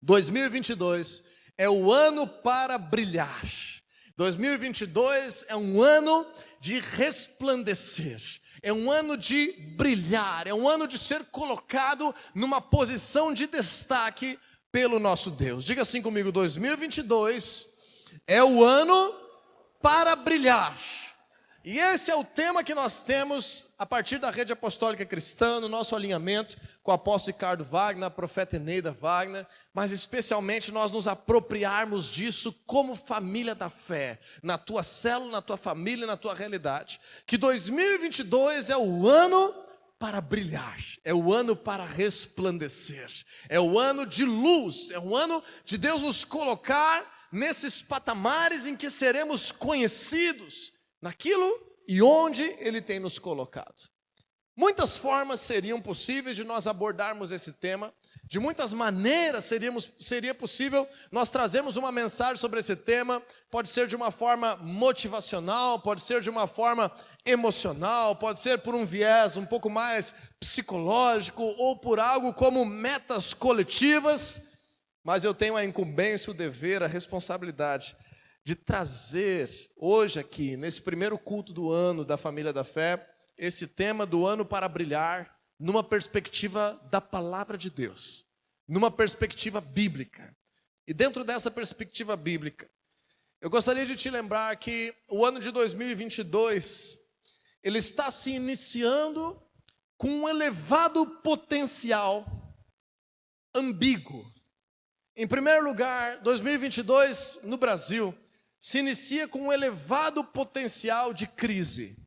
2022 é o ano para brilhar. 2022 é um ano de resplandecer. É um ano de brilhar. É um ano de ser colocado numa posição de destaque pelo nosso Deus. Diga assim comigo: 2022 é o ano para brilhar. E esse é o tema que nós temos a partir da Rede Apostólica Cristã, no nosso alinhamento com o apóstolo Ricardo Wagner, a profeta Eneida Wagner, mas especialmente nós nos apropriarmos disso como família da fé, na tua célula, na tua família, na tua realidade. Que 2022 é o ano para brilhar, é o ano para resplandecer, é o ano de luz, é o ano de Deus nos colocar nesses patamares em que seremos conhecidos naquilo e onde Ele tem nos colocado. Muitas formas seriam possíveis de nós abordarmos esse tema, de muitas maneiras seria possível nós trazermos uma mensagem sobre esse tema. Pode ser de uma forma motivacional, pode ser de uma forma emocional, pode ser por um viés um pouco mais psicológico ou por algo como metas coletivas, mas eu tenho a incumbência, o dever, a responsabilidade de trazer hoje aqui, nesse primeiro culto do ano da Família da Fé, esse tema do ano para brilhar, numa perspectiva da palavra de Deus, numa perspectiva bíblica. E dentro dessa perspectiva bíblica, eu gostaria de te lembrar que o ano de 2022, ele está se iniciando com um elevado potencial ambíguo. Em primeiro lugar, 2022 no Brasil se inicia com um elevado potencial de crise.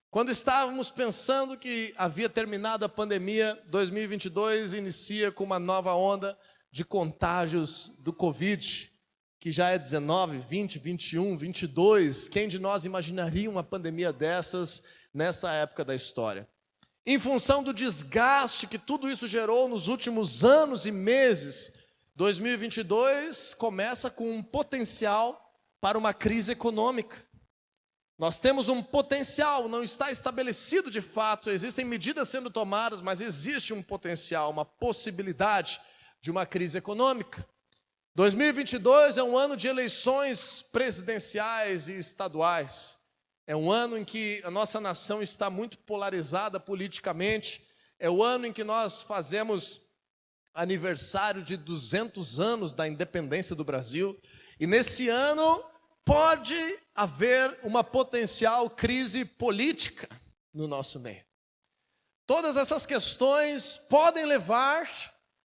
Quando estávamos pensando que havia terminado a pandemia, 2022 inicia com uma nova onda de contágios do Covid, que já é 19, 20, 21, 22. Quem de nós imaginaria uma pandemia dessas nessa época da história? Em função do desgaste que tudo isso gerou nos últimos anos e meses, 2022 começa com um potencial para uma crise econômica. Nós temos um potencial, não está estabelecido de fato, existem medidas sendo tomadas, mas existe um potencial, uma possibilidade de uma crise econômica. 2022 é um ano de eleições presidenciais e estaduais. É um ano em que a nossa nação está muito polarizada politicamente. É o ano em que nós fazemos aniversário de 200 anos da independência do Brasil. E nesse ano pode haver uma potencial crise política no nosso meio. Todas essas questões podem levar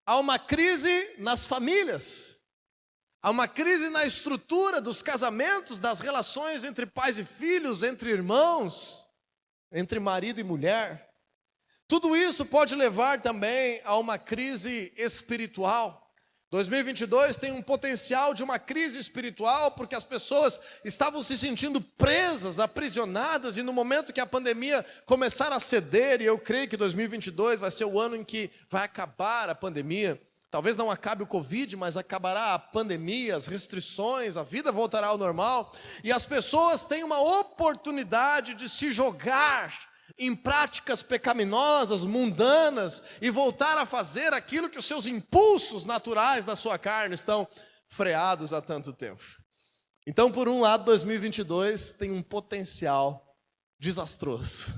a uma crise nas famílias, a uma crise na estrutura dos casamentos, das relações entre pais e filhos, entre irmãos, entre marido e mulher. Tudo isso pode levar também a uma crise espiritual. 2022 tem um potencial de uma crise espiritual, porque as pessoas estavam se sentindo presas, aprisionadas, e no momento que a pandemia começar a ceder, e eu creio que 2022 vai ser o ano em que vai acabar a pandemia, talvez não acabe o Covid, mas acabará a pandemia, as restrições, a vida voltará ao normal, e as pessoas têm uma oportunidade de se jogar em práticas pecaminosas, mundanas, e voltar a fazer aquilo que os seus impulsos naturais da sua carne estão freados há tanto tempo. Então, por um lado, 2022 tem um potencial desastroso.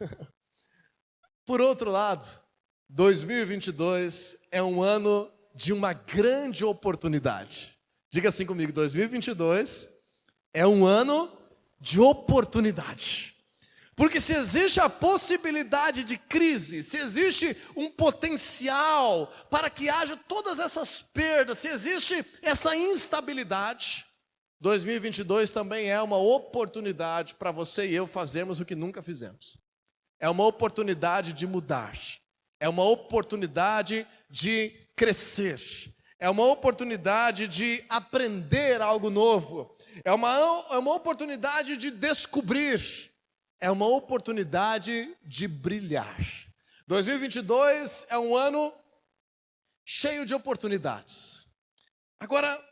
Por outro lado, 2022 é um ano de uma grande oportunidade. Diga assim comigo: 2022 é um ano de oportunidade. Porque se existe a possibilidade de crise, se existe um potencial para que haja todas essas perdas, se existe essa instabilidade, 2022 também é uma oportunidade para você e eu fazermos o que nunca fizemos. É uma oportunidade de mudar, é uma oportunidade de crescer, é uma oportunidade de aprender algo novo, é uma oportunidade de descobrir. É uma oportunidade de brilhar. 2022 é um ano cheio de oportunidades. Agora,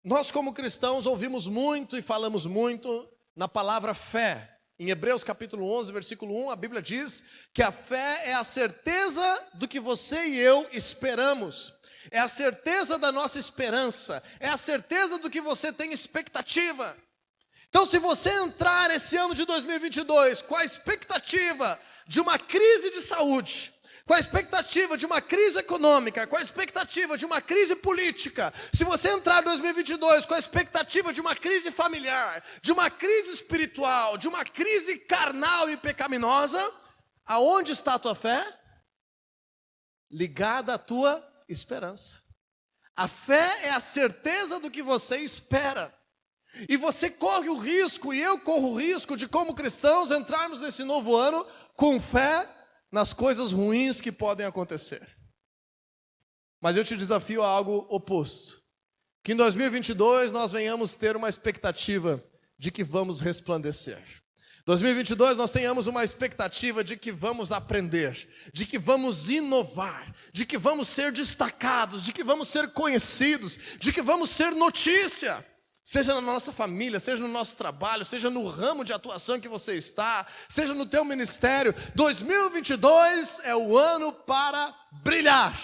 nós como cristãos ouvimos muito e falamos muito na palavra fé. Em Hebreus capítulo 11, versículo 1, a Bíblia diz que a fé é a certeza do que você e eu esperamos é a certeza da nossa esperança, é a certeza do que você tem expectativa. Então, se você entrar esse ano de 2022 com a expectativa de uma crise de saúde, com a expectativa de uma crise econômica, com a expectativa de uma crise política, se você entrar em 2022 com a expectativa de uma crise familiar, de uma crise espiritual, de uma crise carnal e pecaminosa, aonde está a tua fé? Ligada à tua esperança. A fé é a certeza do que você espera. E você corre o risco, e eu corro o risco de, como cristãos, entrarmos nesse novo ano com fé nas coisas ruins que podem acontecer. Mas eu te desafio a algo oposto. Que em 2022 nós venhamos ter uma expectativa de que vamos resplandecer. 2022 nós tenhamos uma expectativa de que vamos aprender, de que vamos inovar, de que vamos ser destacados, de que vamos ser conhecidos, de que vamos ser notícia. Seja na nossa família, seja no nosso trabalho, seja no ramo de atuação que você está, seja no teu ministério. 2022 é o ano para brilhar.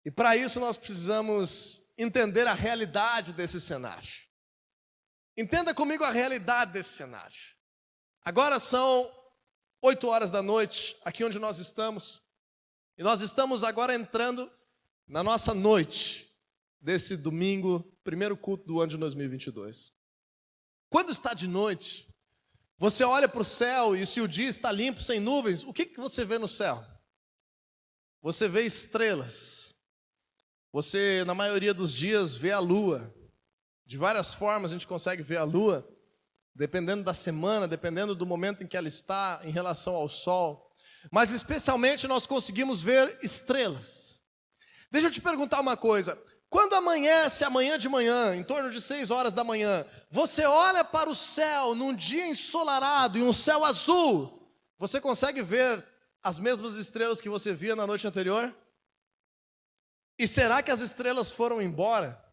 E para isso nós precisamos entender a realidade desse cenário. Entenda comigo a realidade desse cenário. Agora são 8 horas da noite, aqui onde nós estamos. E nós estamos agora entrando na nossa noite desse domingo, primeiro culto do ano de 2022. Quando está de noite, você olha para o céu e se o dia está limpo, sem nuvens, o que você vê no céu? Você vê estrelas. Você, na maioria dos dias, vê a lua. De várias formas a gente consegue ver a lua, dependendo da semana, dependendo do momento em que ela está em relação ao sol. Mas especialmente nós conseguimos ver estrelas. Deixa eu te perguntar uma coisa. Quando amanhece amanhã de manhã, em torno de 6 horas da manhã, você olha para o céu num dia ensolarado e um céu azul, você consegue ver as mesmas estrelas que você via na noite anterior? E será que as estrelas foram embora?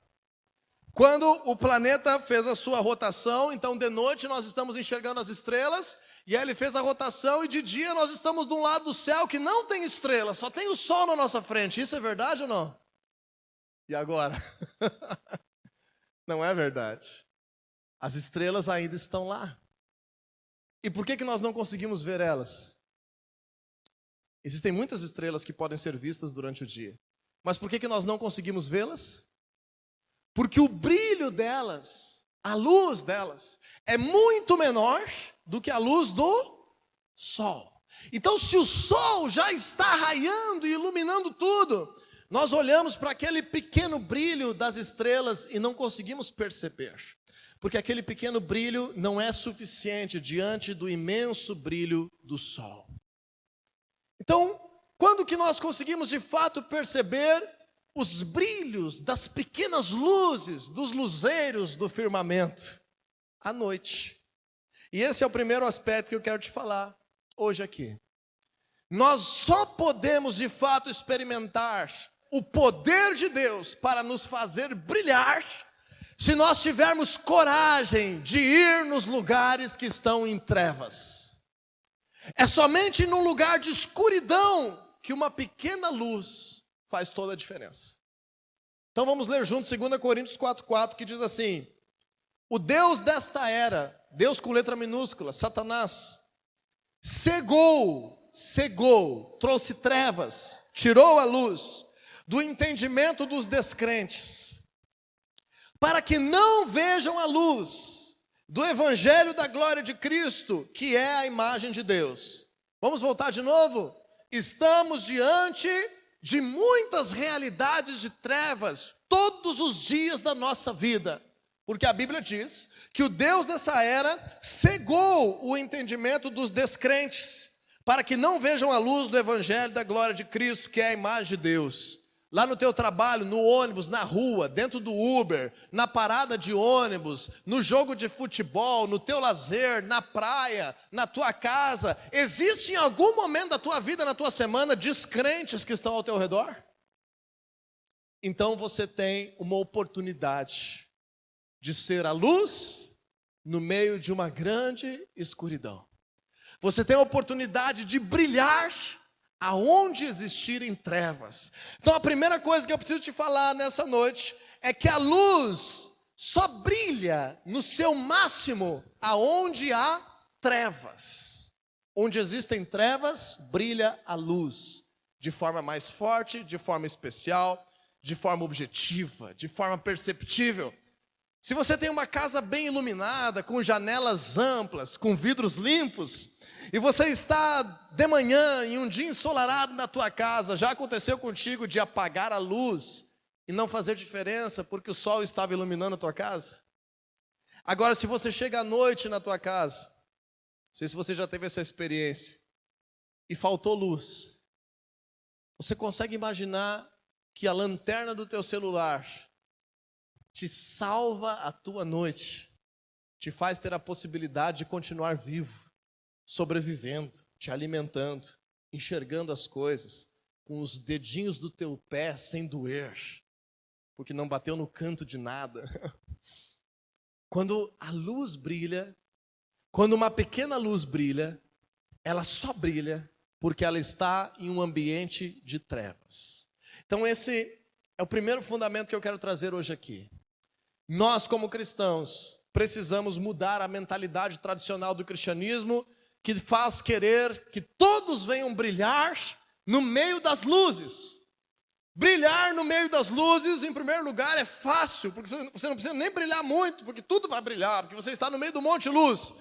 Quando o planeta fez a sua rotação, então de noite nós estamos enxergando as estrelas, e aí ele fez a rotação, e de dia nós estamos de um lado do céu que não tem estrelas, só tem o sol na nossa frente. Isso é verdade ou não? E agora? Não é verdade. As estrelas ainda estão lá. E por que nós não conseguimos ver elas? Existem muitas estrelas que podem ser vistas durante o dia. Mas por que nós não conseguimos vê-las? Porque o brilho delas, a luz delas, é muito menor do que a luz do sol. Então, se o sol já está raiando e iluminando tudo, nós olhamos para aquele pequeno brilho das estrelas e não conseguimos perceber. Porque aquele pequeno brilho não é suficiente diante do imenso brilho do sol. Então, quando que nós conseguimos de fato perceber os brilhos das pequenas luzes, dos luzeiros do firmamento? À noite. E esse é o primeiro aspecto que eu quero te falar hoje aqui. Nós só podemos de fato experimentar o poder de Deus para nos fazer brilhar se nós tivermos coragem de ir nos lugares que estão em trevas. É somente num lugar de escuridão que uma pequena luz faz toda a diferença. Então vamos ler juntos 2 Coríntios 4,4, que diz assim: o Deus desta era, Deus com letra minúscula, Satanás, cegou, trouxe trevas, tirou a luz do entendimento dos descrentes, para que não vejam a luz do evangelho da glória de Cristo, que é a imagem de Deus. Vamos voltar de novo? Estamos diante de muitas realidades de trevas todos os dias da nossa vida, porque a Bíblia diz que o Deus dessa era cegou o entendimento dos descrentes, para que não vejam a luz do evangelho da glória de Cristo, que é a imagem de Deus. Lá no teu trabalho, no ônibus, na rua, dentro do Uber, na parada de ônibus, no jogo de futebol, no teu lazer, na praia, na tua casa, existe em algum momento da tua vida, na tua semana, descrentes que estão ao teu redor? Então você tem uma oportunidade de ser a luz no meio de uma grande escuridão. Você tem a oportunidade de brilhar aonde existirem trevas. Então a primeira coisa que eu preciso te falar nessa noite é que a luz só brilha no seu máximo aonde há trevas. Onde existem trevas, brilha a luz, de forma mais forte, de forma especial, de forma objetiva, de forma perceptível. Se você tem uma casa bem iluminada, com janelas amplas, com vidros limpos, e você está de manhã em um dia ensolarado na tua casa, já aconteceu contigo de apagar a luz e não fazer diferença porque o sol estava iluminando a tua casa? Agora, se você chega à noite na tua casa, não sei se você já teve essa experiência, e faltou luz, você consegue imaginar que a lanterna do teu celular te salva a tua noite, te faz ter a possibilidade de continuar vivo, sobrevivendo, te alimentando, enxergando as coisas, com os dedinhos do teu pé sem doer, porque não bateu no canto de nada. Quando a luz brilha, quando uma pequena luz brilha, ela só brilha porque ela está em um ambiente de trevas. Então esse é o primeiro fundamento que eu quero trazer hoje aqui. Nós, como cristãos, precisamos mudar a mentalidade tradicional do cristianismo, que faz querer que todos venham brilhar no meio das luzes. Brilhar no meio das luzes, em primeiro lugar, é fácil, porque você não precisa nem brilhar muito, porque tudo vai brilhar, porque você está no meio do monte de luz.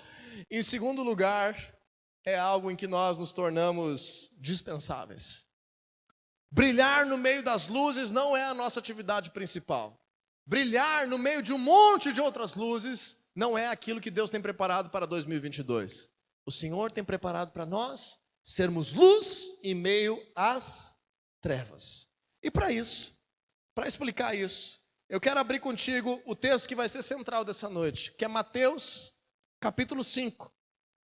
Em segundo lugar, é algo em que nós nos tornamos dispensáveis. Brilhar no meio das luzes não é a nossa atividade principal. Brilhar no meio de um monte de outras luzes não é aquilo que Deus tem preparado para 2022. O Senhor tem preparado para nós sermos luz em meio às trevas. E para isso, para explicar isso, eu quero abrir contigo o texto que vai ser central dessa noite, que é Mateus, capítulo 5,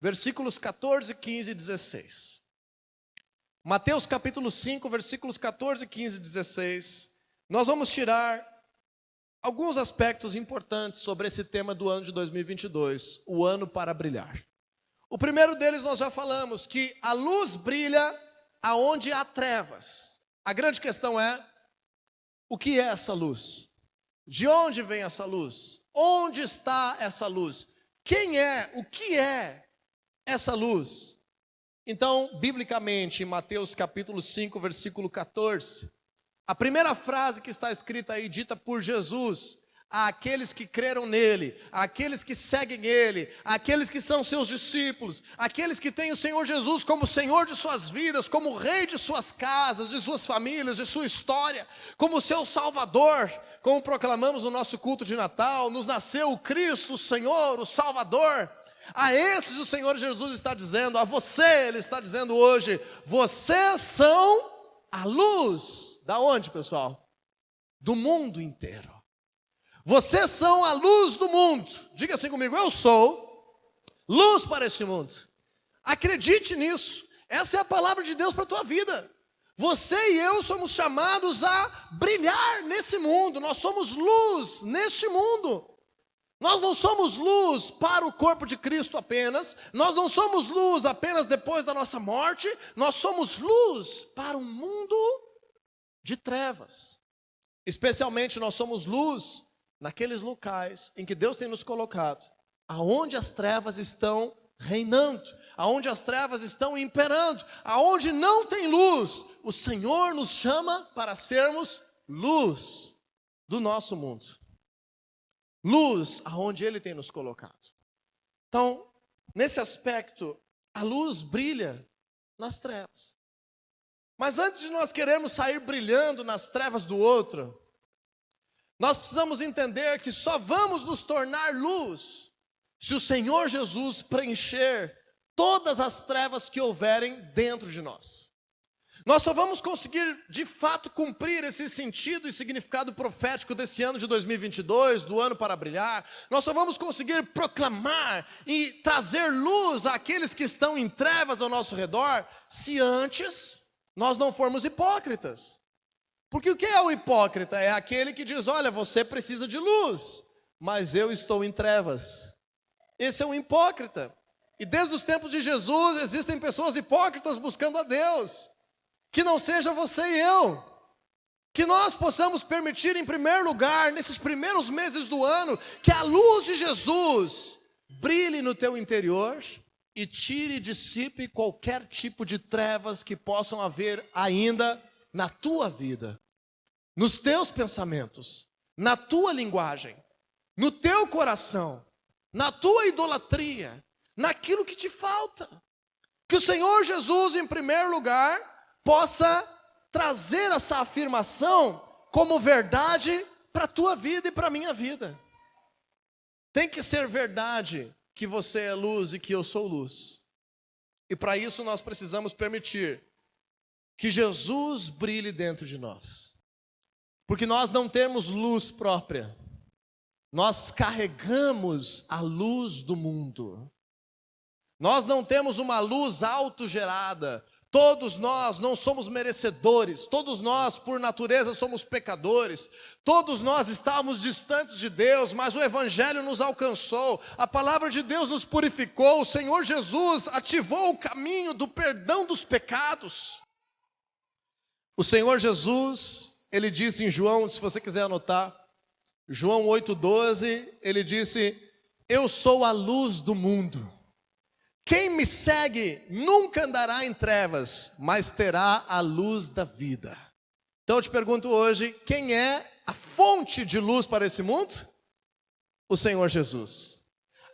versículos 14, 15 e 16. Mateus, capítulo 5, versículos 14, 15 e 16. Nós vamos tirar alguns aspectos importantes sobre esse tema do ano de 2022, o ano para brilhar. O primeiro deles nós já falamos, que a luz brilha aonde há trevas. A grande questão é, o que é essa luz? De onde vem essa luz? Onde está essa luz? Quem é, o que é essa luz? Então, biblicamente, em Mateus capítulo 5, versículo 14, a primeira frase que está escrita aí, dita por Jesus, àqueles que creram nele, àqueles que seguem ele, àqueles que são seus discípulos, àqueles que têm o Senhor Jesus como Senhor de suas vidas, como Rei de suas casas, de suas famílias, de sua história, como seu Salvador, como proclamamos no nosso culto de Natal, nos nasceu o Cristo, o Senhor, o Salvador. A esses o Senhor Jesus está dizendo, a você Ele está dizendo hoje, vocês são a luz. Da onde, pessoal? Do mundo inteiro. Vocês são a luz do mundo. Diga assim comigo, eu sou luz para este mundo. Acredite nisso. Essa é a palavra de Deus para a tua vida. Você e eu somos chamados a brilhar nesse mundo. Nós somos luz neste mundo. Nós não somos luz para o corpo de Cristo apenas. Nós não somos luz apenas depois da nossa morte. Nós somos luz para um mundo de trevas. Especialmente nós somos luz naqueles locais em que Deus tem nos colocado, aonde as trevas estão reinando, aonde as trevas estão imperando, aonde não tem luz. O Senhor nos chama para sermos luz do nosso mundo. Luz aonde Ele tem nos colocado. Então, nesse aspecto, a luz brilha nas trevas. Mas antes de nós querermos sair brilhando nas trevas do outro, nós precisamos entender que só vamos nos tornar luz se o Senhor Jesus preencher todas as trevas que houverem dentro de nós. Nós só vamos conseguir, de fato, cumprir esse sentido e significado profético desse ano de 2022, do ano para brilhar. Nós só vamos conseguir proclamar e trazer luz àqueles que estão em trevas ao nosso redor, se antes nós não formos hipócritas. Porque o que é o hipócrita? É aquele que diz, olha, você precisa de luz, mas eu estou em trevas. Esse é um hipócrita. E desde os tempos de Jesus existem pessoas hipócritas buscando a Deus. que não seja você e eu. Que nós possamos permitir, em primeiro lugar, nesses primeiros meses do ano, que a luz de Jesus brilhe no teu interior e tire e dissipe qualquer tipo de trevas que possam haver ainda na tua vida, nos teus pensamentos, na tua linguagem, no teu coração, na tua idolatria, naquilo que te falta. Que o Senhor Jesus, em primeiro lugar, possa trazer essa afirmação como verdade para a tua vida e para a minha vida. Tem que ser verdade que você é luz e que eu sou luz. E para isso nós precisamos permitir que Jesus brilhe dentro de nós. Porque nós não temos luz própria. Nós carregamos a luz do mundo. Nós não temos uma luz autogerada. Todos nós não somos merecedores, todos nós por natureza somos pecadores, todos nós estávamos distantes de Deus, mas o Evangelho nos alcançou, a palavra de Deus nos purificou, o Senhor Jesus ativou o caminho do perdão dos pecados. O Senhor Jesus, Ele disse em João, se você quiser anotar, João 8,12, Ele disse: eu sou a luz do mundo. Quem me segue nunca andará em trevas, mas terá a luz da vida. Então eu te pergunto hoje, quem é a fonte de luz para esse mundo? O Senhor Jesus.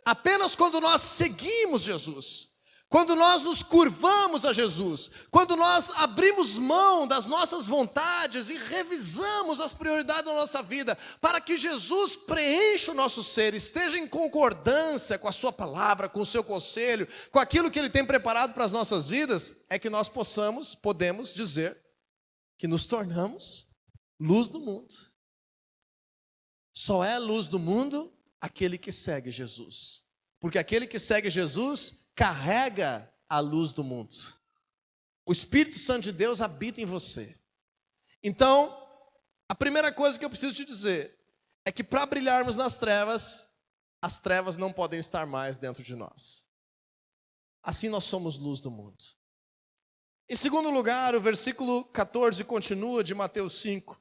Apenas quando nós seguimos Jesus, quando nós nos curvamos a Jesus, quando nós abrimos mão das nossas vontades e revisamos as prioridades da nossa vida, para que Jesus preencha o nosso ser, esteja em concordância com a sua palavra, com o seu conselho, com aquilo que Ele tem preparado para as nossas vidas, é que nós podemos dizer que nos tornamos luz do mundo. Só é luz do mundo aquele que segue Jesus, porque aquele que segue Jesus carrega a luz do mundo. O Espírito Santo de Deus habita em você. Então, a primeira coisa que eu preciso te dizer é que para brilharmos nas trevas, as trevas não podem estar mais dentro de nós. Assim nós somos luz do mundo. Em segundo lugar, o versículo 14 continua de Mateus 5.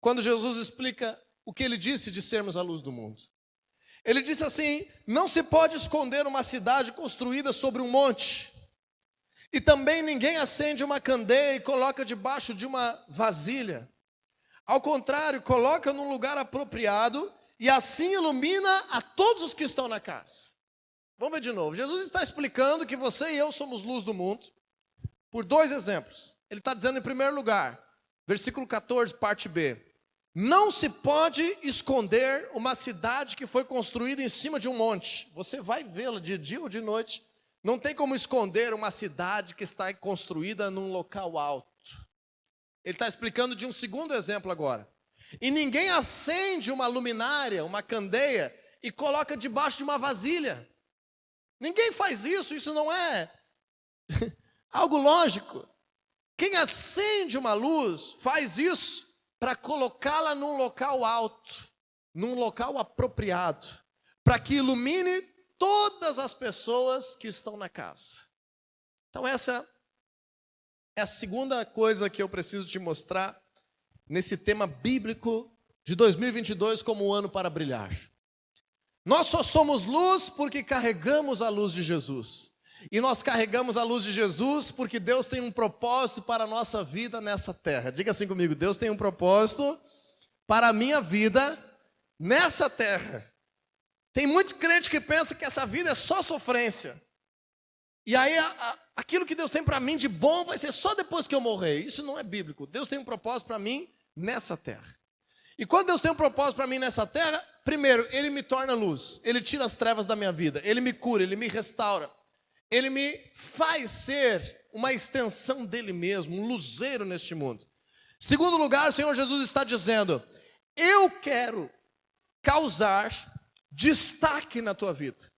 Quando Jesus explica o que Ele disse de sermos a luz do mundo. Ele disse assim: não se pode esconder uma cidade construída sobre um monte, e também ninguém acende uma candeia e coloca debaixo de uma vasilha. Ao contrário, coloca num lugar apropriado, e assim ilumina a todos os que estão na casa. Vamos ver de novo. Jesus está explicando que você e eu somos luz do mundo, por dois exemplos. Ele está dizendo em primeiro lugar, versículo 14, parte B: não se pode esconder uma cidade que foi construída em cima de um monte. Você vai vê-la de dia ou de noite. Não tem como esconder uma cidade que está construída num local alto. Ele está explicando de um segundo exemplo agora. E ninguém acende uma luminária, uma candeia, e coloca debaixo de uma vasilha. Ninguém faz isso, isso não é algo lógico. Quem acende uma luz faz isso para colocá-la num local alto, num local apropriado, para que ilumine todas as pessoas que estão na casa. Então essa é a segunda coisa que eu preciso te mostrar nesse tema bíblico de 2022 como um ano para brilhar. Nós só somos luz porque carregamos a luz de Jesus. E nós carregamos a luz de Jesus porque Deus tem um propósito para a nossa vida nessa terra. Diga assim comigo: Deus tem um propósito para a minha vida nessa terra. Tem muito crente que pensa que essa vida é só sofrência. E aí aquilo que Deus tem para mim de bom vai ser só depois que eu morrer. Isso não é bíblico. Deus tem um propósito para mim nessa terra. E quando Deus tem um propósito para mim nessa terra, primeiro, Ele me torna luz. Ele tira as trevas da minha vida. Ele me cura, Ele me restaura. Ele me faz ser uma extensão dele mesmo, um luzeiro neste mundo. Segundo lugar, o Senhor Jesus está dizendo: eu quero causar destaque na tua vida.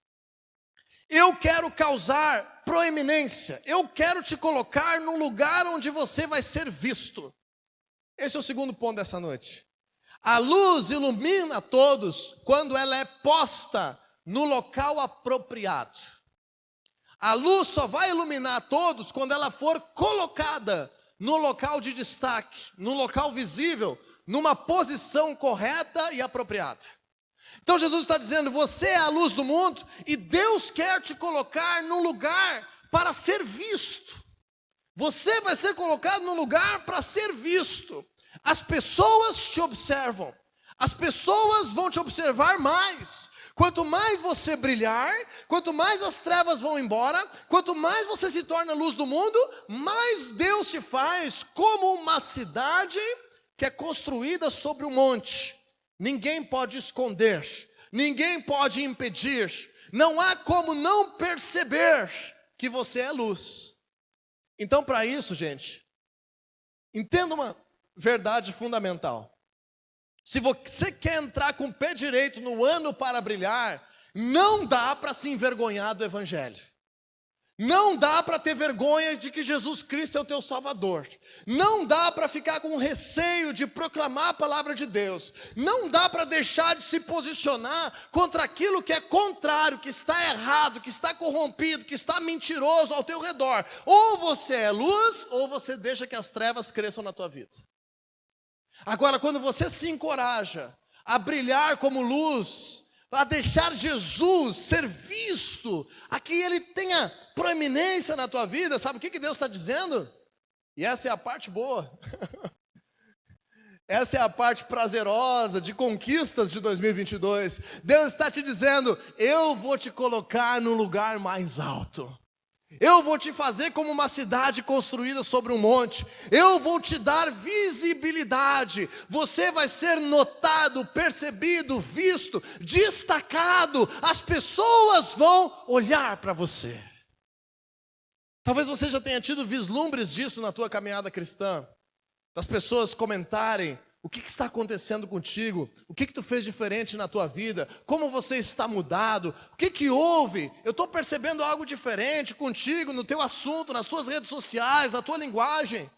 Eu quero causar proeminência. Eu quero te colocar num lugar onde você vai ser visto. Esse é o segundo ponto dessa noite. A luz ilumina a todos quando ela é posta no local apropriado. A luz só vai iluminar todos quando ela for colocada no local de destaque, no local visível, numa posição correta e apropriada. Então Jesus está dizendo, você é a luz do mundo e Deus quer te colocar num lugar para ser visto. Você vai ser colocado num lugar para ser visto. As pessoas te observam. As pessoas vão te observar mais. Quanto mais você brilhar, quanto mais as trevas vão embora, quanto mais você se torna a luz do mundo, mais Deus te faz como uma cidade que é construída sobre um monte. Ninguém pode esconder, ninguém pode impedir, não há como não perceber que você é luz. Então, para isso, gente, entenda uma verdade fundamental. Se você quer entrar com o pé direito no ano para brilhar, não dá para se envergonhar do Evangelho. Não dá para ter vergonha de que Jesus Cristo é o teu Salvador. Não dá para ficar com receio de proclamar a palavra de Deus. Não dá para deixar de se posicionar contra aquilo que é contrário, que está errado, que está corrompido, que está mentiroso ao teu redor. Ou você é luz, ou você deixa que as trevas cresçam na tua vida. Agora, quando você se encoraja a brilhar como luz, a deixar Jesus ser visto, a que Ele tenha proeminência na tua vida, sabe o que Deus está dizendo? E essa é a parte boa. Essa é a parte prazerosa de conquistas de 2022. Deus está te dizendo, eu vou te colocar no lugar mais alto. Eu vou te fazer como uma cidade construída sobre um monte. Eu vou te dar visibilidade. Você vai ser notado, percebido, visto, destacado. As pessoas vão olhar para você. Talvez você já tenha tido vislumbres disso na tua caminhada cristã. Das pessoas comentarem o que está acontecendo contigo, o que tu fez diferente na tua vida, como você está mudado, o que houve, eu estou percebendo algo diferente contigo, no teu assunto, nas tuas redes sociais, na tua linguagem.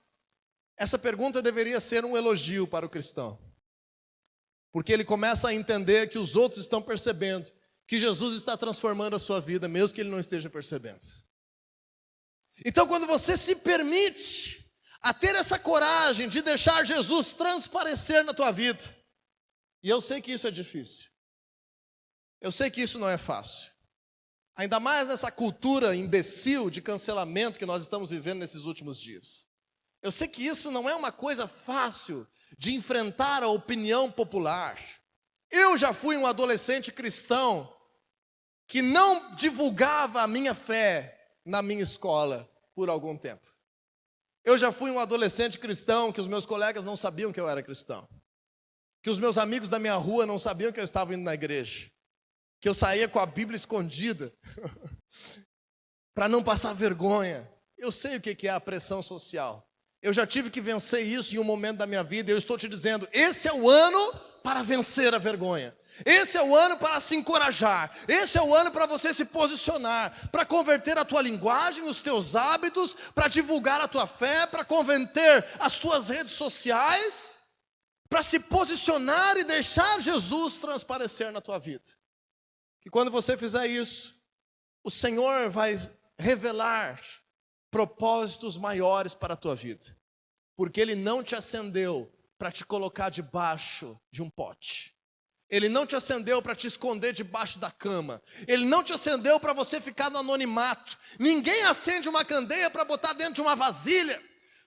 Essa pergunta deveria ser um elogio para o cristão, porque ele começa a entender que os outros estão percebendo, que Jesus está transformando a sua vida, mesmo que ele não esteja percebendo. Então, quando você se permite a ter essa coragem de deixar Jesus transparecer na tua vida. E eu sei que isso é difícil. Eu sei que isso não é fácil. Ainda mais nessa cultura imbecil de cancelamento que nós estamos vivendo nesses últimos dias. Eu sei que isso não é uma coisa fácil de enfrentar a opinião popular. Eu já fui um adolescente cristão que não divulgava a minha fé na minha escola por algum tempo. Eu já fui um adolescente cristão que os meus colegas não sabiam que eu era cristão. Que os meus amigos da minha rua não sabiam que eu estava indo na igreja. Que eu saía com a Bíblia escondida. Para não passar vergonha. Eu sei o que é a pressão social. Eu já tive que vencer isso em um momento da minha vida. Eu estou te dizendo, esse é o ano para vencer a vergonha. Esse é o ano para se encorajar. Esse é o ano para você se posicionar, para converter a tua linguagem, os teus hábitos, para divulgar a tua fé, para converter as tuas redes sociais, para se posicionar e deixar Jesus transparecer na tua vida. Que quando você fizer isso, o Senhor vai revelar propósitos maiores para a tua vida. Porque Ele não te acendeu para te colocar debaixo de um pote. Ele não te acendeu para te esconder debaixo da cama. Ele não te acendeu para você ficar no anonimato. Ninguém acende uma candeia para botar dentro de uma vasilha.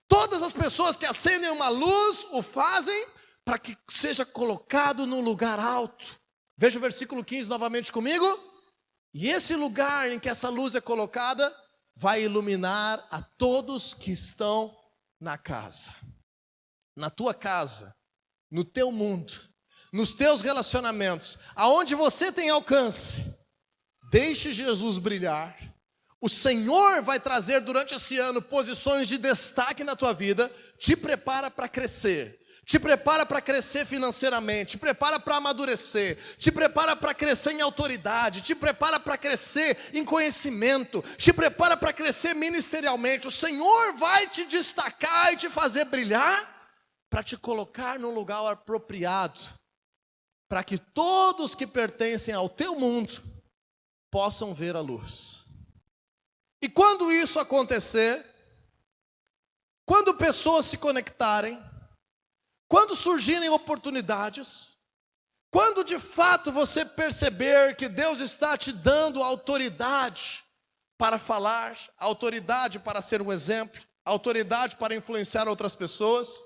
Todas as pessoas que acendem uma luz o fazem para que seja colocado num lugar alto. Veja o versículo 15 novamente comigo. E esse lugar em que essa luz é colocada vai iluminar a todos que estão na casa. Na tua casa, no teu mundo, nos teus relacionamentos, aonde você tem alcance, deixe Jesus brilhar. O Senhor vai trazer durante esse ano posições de destaque na tua vida, te prepara para crescer, te prepara para crescer financeiramente, te prepara para amadurecer, te prepara para crescer em autoridade, te prepara para crescer em conhecimento, te prepara para crescer ministerialmente. O Senhor vai te destacar e te fazer brilhar, para te colocar num lugar apropriado, para que todos que pertencem ao teu mundo possam ver a luz. E quando isso acontecer, quando pessoas se conectarem, quando surgirem oportunidades, quando de fato você perceber que Deus está te dando autoridade para falar, autoridade para ser um exemplo, autoridade para influenciar outras pessoas,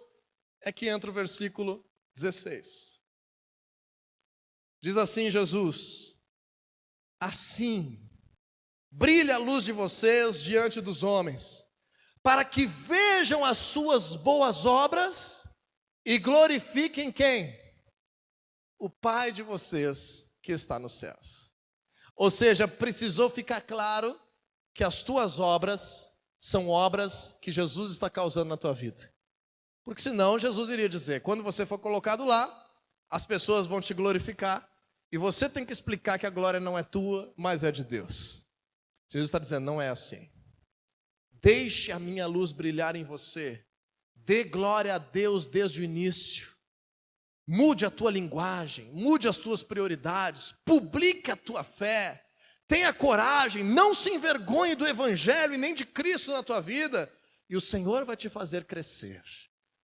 é que entra o versículo 16. Diz assim Jesus: assim brilha a luz de vocês diante dos homens, para que vejam as suas boas obras e glorifiquem quem? O Pai de vocês que está nos céus. Ou seja, precisou ficar claro que as tuas obras são obras que Jesus está causando na tua vida. Porque senão Jesus iria dizer, quando você for colocado lá, as pessoas vão te glorificar, e você tem que explicar que a glória não é tua, mas é de Deus. Jesus está dizendo, não é assim. Deixe a minha luz brilhar em você. Dê glória a Deus desde o início. Mude a tua linguagem, mude as tuas prioridades, publique a tua fé. Tenha coragem, não se envergonhe do Evangelho e nem de Cristo na tua vida. E o Senhor vai te fazer crescer.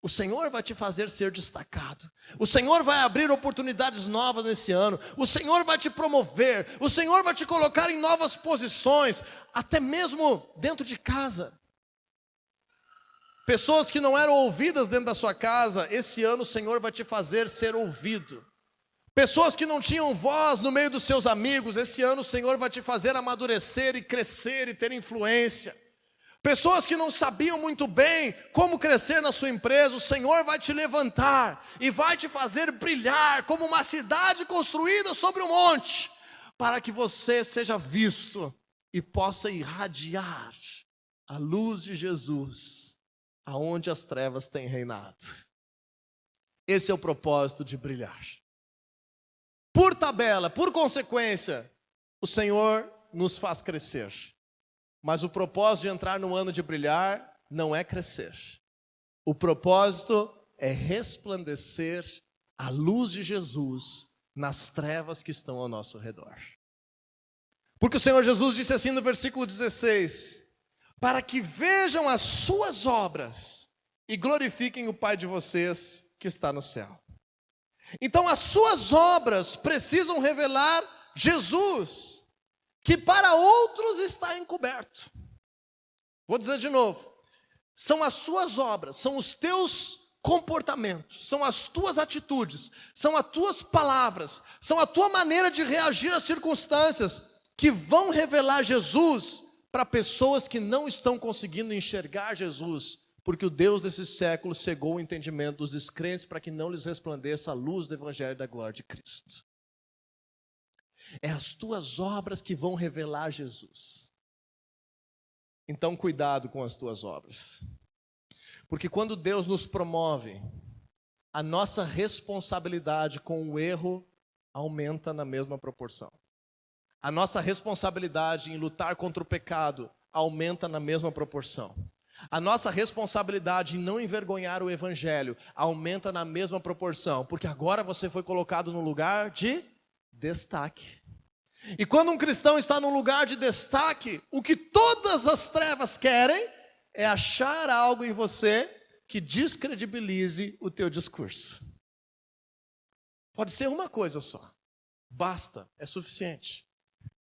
O Senhor vai te fazer ser destacado. O Senhor vai abrir oportunidades novas nesse ano. O Senhor vai te promover. O Senhor vai te colocar em novas posições, até mesmo dentro de casa. Pessoas que não eram ouvidas dentro da sua casa, esse ano o Senhor vai te fazer ser ouvido. Pessoas que não tinham voz no meio dos seus amigos, esse ano o Senhor vai te fazer amadurecer e crescer e ter influência. Pessoas que não sabiam muito bem como crescer na sua empresa, o Senhor vai te levantar e vai te fazer brilhar como uma cidade construída sobre um monte, para que você seja visto e possa irradiar a luz de Jesus aonde as trevas têm reinado. Esse é o propósito de brilhar. Por tabela, por consequência, o Senhor nos faz crescer. Mas o propósito de entrar no ano de brilhar não é crescer. O propósito é resplandecer a luz de Jesus nas trevas que estão ao nosso redor. Porque o Senhor Jesus disse assim no versículo 16: para que vejam as suas obras e glorifiquem o Pai de vocês que está no céu. Então as suas obras precisam revelar Jesus, que para outros está encoberto. Vou dizer de novo, são as suas obras, são os teus comportamentos, são as tuas atitudes, são as tuas palavras, são a tua maneira de reagir às circunstâncias que vão revelar Jesus para pessoas que não estão conseguindo enxergar Jesus, porque o Deus desse século cegou o entendimento dos descrentes para que não lhes resplandeça a luz do Evangelho da glória de Cristo. É as tuas obras que vão revelar Jesus. Então cuidado com as tuas obras. Porque quando Deus nos promove, a nossa responsabilidade com o erro aumenta na mesma proporção. A nossa responsabilidade em lutar contra o pecado aumenta na mesma proporção. A nossa responsabilidade em não envergonhar o Evangelho aumenta na mesma proporção. Porque agora você foi colocado no lugar de destaque. E quando um cristão está num lugar de destaque, o que todas as trevas querem é achar algo em você que descredibilize o teu discurso. Pode ser uma coisa só. Basta, é suficiente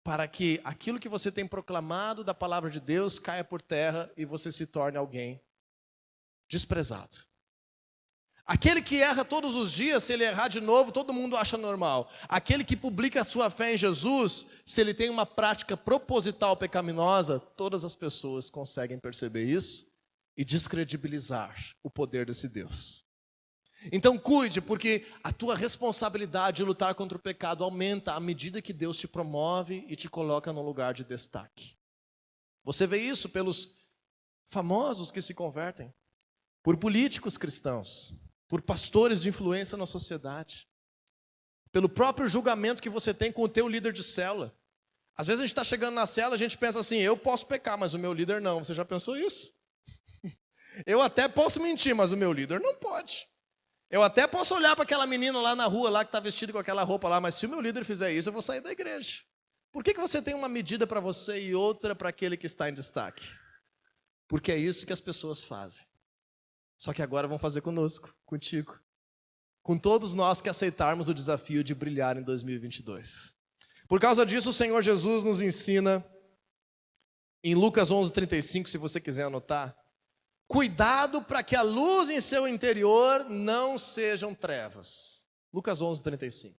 para que aquilo que você tem proclamado da palavra de Deus caia por terra e você se torne alguém desprezado. Aquele que erra todos os dias, se ele errar de novo, todo mundo acha normal. Aquele que publica a sua fé em Jesus, se ele tem uma prática proposital pecaminosa, todas as pessoas conseguem perceber isso e descredibilizar o poder desse Deus. Então cuide, porque a tua responsabilidade de lutar contra o pecado aumenta à medida que Deus te promove e te coloca num lugar de destaque. Você vê isso pelos famosos que se convertem, por políticos cristãos, por pastores de influência na sociedade, pelo próprio julgamento que você tem com o teu líder de célula. Às vezes a gente está chegando na célula, a gente pensa assim, eu posso pecar, mas o meu líder não. Você já pensou isso? Eu até posso mentir, mas o meu líder não pode. Eu até posso olhar para aquela menina lá na rua, lá que está vestida com aquela roupa lá, mas se o meu líder fizer isso, eu vou sair da igreja. Por que você tem uma medida para você e outra para aquele que está em destaque? Porque é isso que as pessoas fazem. Só que agora vão fazer conosco, contigo. Com todos nós que aceitarmos o desafio de brilhar em 2022. Por causa disso, o Senhor Jesus nos ensina, em Lucas 11:35, se você quiser anotar, cuidado para que a luz em seu interior não sejam trevas. Lucas 11:35.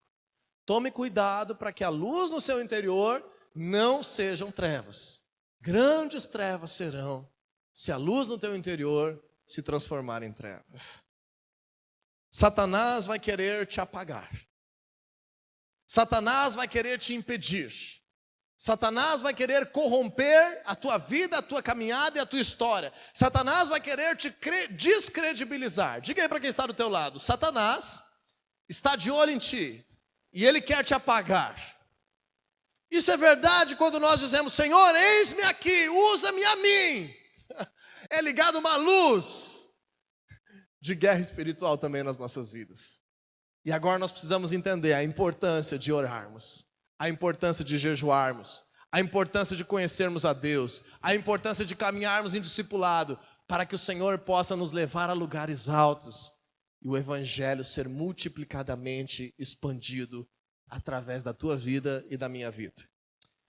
Tome cuidado para que a luz no seu interior não sejam trevas. Grandes trevas serão se a luz no teu interior se transformar em trevas. Satanás vai querer te apagar. Satanás vai querer te impedir. Satanás vai querer corromper a tua vida, a tua caminhada e a tua história. Satanás vai querer te descredibilizar. Diga aí para quem está do teu lado: Satanás está de olho em ti e ele quer te apagar. Isso é verdade quando nós dizemos: Senhor, eis-me aqui, usa-me a mim. É ligado uma luz de guerra espiritual também nas nossas vidas. E agora nós precisamos entender a importância de orarmos, a importância de jejuarmos, a importância de conhecermos a Deus, a importância de caminharmos em discipulado, para que o Senhor possa nos levar a lugares altos e o Evangelho ser multiplicadamente expandido através da tua vida e da minha vida.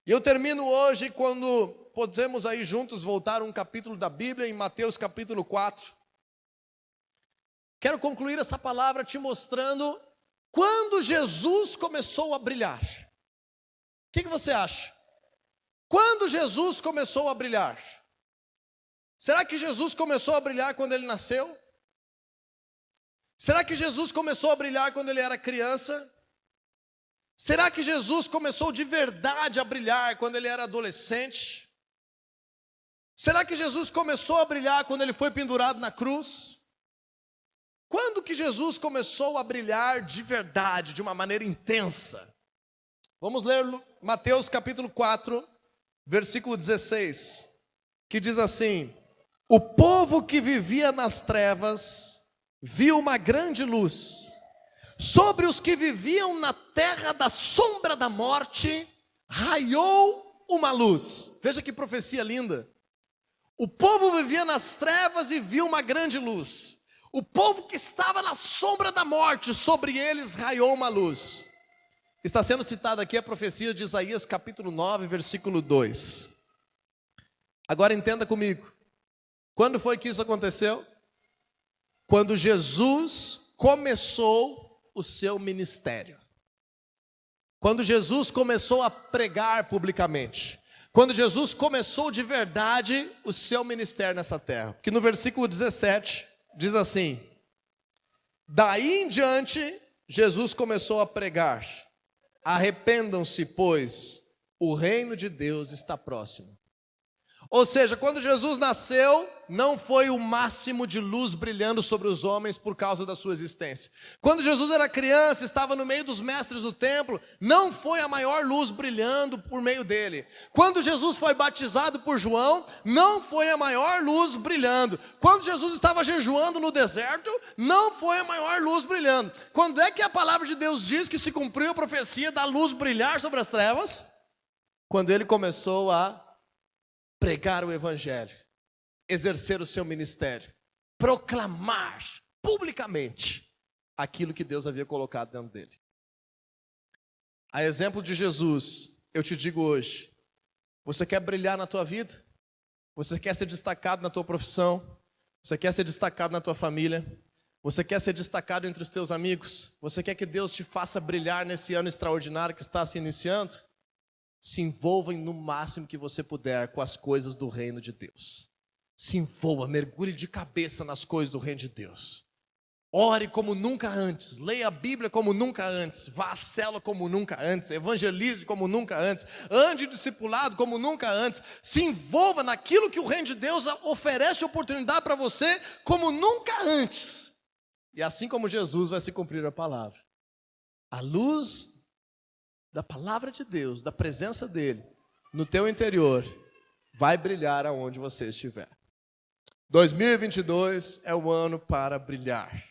E eu termino hoje quando podemos aí juntos voltar um capítulo da Bíblia, em Mateus capítulo 4. Quero concluir essa palavra te mostrando quando Jesus começou a brilhar. O que você acha? Quando Jesus começou a brilhar? Será que Jesus começou a brilhar quando ele nasceu? Será que Jesus começou a brilhar quando ele era criança? Será que Jesus começou de verdade a brilhar quando ele era adolescente? Será que Jesus começou a brilhar quando ele foi pendurado na cruz? Quando que Jesus começou a brilhar de verdade, de uma maneira intensa? Vamos ler Mateus capítulo 4, versículo 16, que diz assim: o povo que vivia nas trevas viu uma grande luz. Sobre os que viviam na terra da sombra da morte, raiou uma luz. Veja que profecia linda. O povo vivia nas trevas e viu uma grande luz. O povo que estava na sombra da morte, sobre eles raiou uma luz. Está sendo citada aqui a profecia de Isaías capítulo 9, versículo 2. Agora entenda comigo. Quando foi que isso aconteceu? Quando Jesus começou o seu ministério. Quando Jesus começou a pregar publicamente. Quando Jesus começou de verdade o seu ministério nessa terra. Porque no versículo 17 diz assim: daí em diante Jesus começou a pregar: arrependam-se, pois o reino de Deus está próximo. Ou seja, quando Jesus nasceu, não foi o máximo de luz brilhando sobre os homens por causa da sua existência. Quando Jesus era criança, estava no meio dos mestres do templo, não foi a maior luz brilhando por meio dele. Quando Jesus foi batizado por João, não foi a maior luz brilhando. Quando Jesus estava jejuando no deserto, não foi a maior luz brilhando. Quando é que a palavra de Deus diz que se cumpriu a profecia da luz brilhar sobre as trevas? Quando ele começou a pregar o Evangelho, exercer o seu ministério, proclamar publicamente aquilo que Deus havia colocado dentro dele. A exemplo de Jesus, eu te digo hoje: você quer brilhar na tua vida? Você quer ser destacado na tua profissão? Você quer ser destacado na tua família? Você quer ser destacado entre os teus amigos? Você quer que Deus te faça brilhar nesse ano extraordinário que está se iniciando? Se envolva no máximo que você puder com as coisas do reino de Deus. Se envolva, mergulhe de cabeça nas coisas do reino de Deus. Ore como nunca antes, leia a Bíblia como nunca antes, vá à célula como nunca antes, evangelize como nunca antes, ande discipulado como nunca antes. Se envolva naquilo que o reino de Deus oferece oportunidade para você como nunca antes. E assim como Jesus vai se cumprir a palavra. A luz da palavra de Deus, da presença dele no teu interior, vai brilhar aonde você estiver. 2022 é o ano para brilhar.